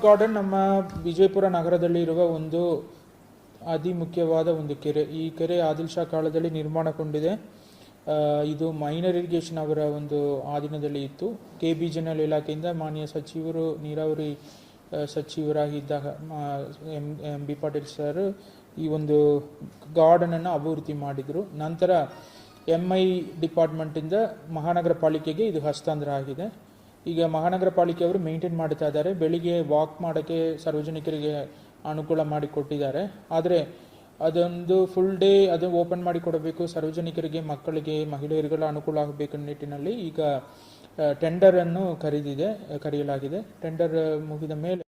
Garden ನಮ್ಮ ವಿಜಯಪುರ ನಗರದಲ್ಲಿ ಇರುವ ಒಂದು ಅತಿ ಮುಖ್ಯವಾದ ಒಂದು ಕೆರೆ. ಈ ಕೆರೆ ಆದಿಲ್ ಶಾ ಕಾಲದಲ್ಲಿ ನಿರ್ಮಾಣಗೊಂಡಿದೆ. ಇದು ಮೈನರ್ ಇರಿಗೇಷನ್ ಅವರ ಒಂದು ಆಧೀನದಲ್ಲಿ ಇತ್ತು. KBJNL ಇಲಾಖೆಯಿಂದ ಮಾನ್ಯ ಸಚಿವರು, ನೀರಾವರಿ ಸಚಿವರಾಗಿದ್ದಾಗ MB ಪಾಟೀಲ್ ಸರ್ ಈ ಒಂದು ಗಾರ್ಡನನ್ನು ಅಭಿವೃದ್ಧಿ ಮಾಡಿದರು. ನಂತರ MI ಡಿಪಾರ್ಟ್ಮೆಂಟಿಂದ ಮಹಾನಗರ ಪಾಲಿಕೆಗೆ ಇದು ಹಸ್ತಾಂತರ ಆಗಿದೆ. ಈಗ ಮಹಾನಗರ ಪಾಲಿಕೆಯವರು ಮೇಂಟೈನ್ ಮಾಡ್ತಾ ಇದ್ದಾರೆ. ಬೆಳಿಗ್ಗೆ ವಾಕ್ ಮಾಡೋಕ್ಕೆ ಸಾರ್ವಜನಿಕರಿಗೆ ಅನುಕೂಲ ಮಾಡಿಕೊಟ್ಟಿದ್ದಾರೆ. ಆದರೆ ಅದೊಂದು ಫುಲ್ ಡೇ ಅದು ಓಪನ್ ಮಾಡಿ ಕೊಡಬೇಕು, ಸಾರ್ವಜನಿಕರಿಗೆ, ಮಕ್ಕಳಿಗೆ, ಮಹಿಳೆಯರಿಗೆಲ್ಲ ಅನುಕೂಲ ಆಗಬೇಕು ನಿಟ್ಟಿನಲ್ಲಿ ಈಗ ಟೆಂಡರನ್ನು ಕರೆಯಲಾಗಿದೆ. ಟೆಂಡರ್ ಮುಗಿದ ಮೇಲೆ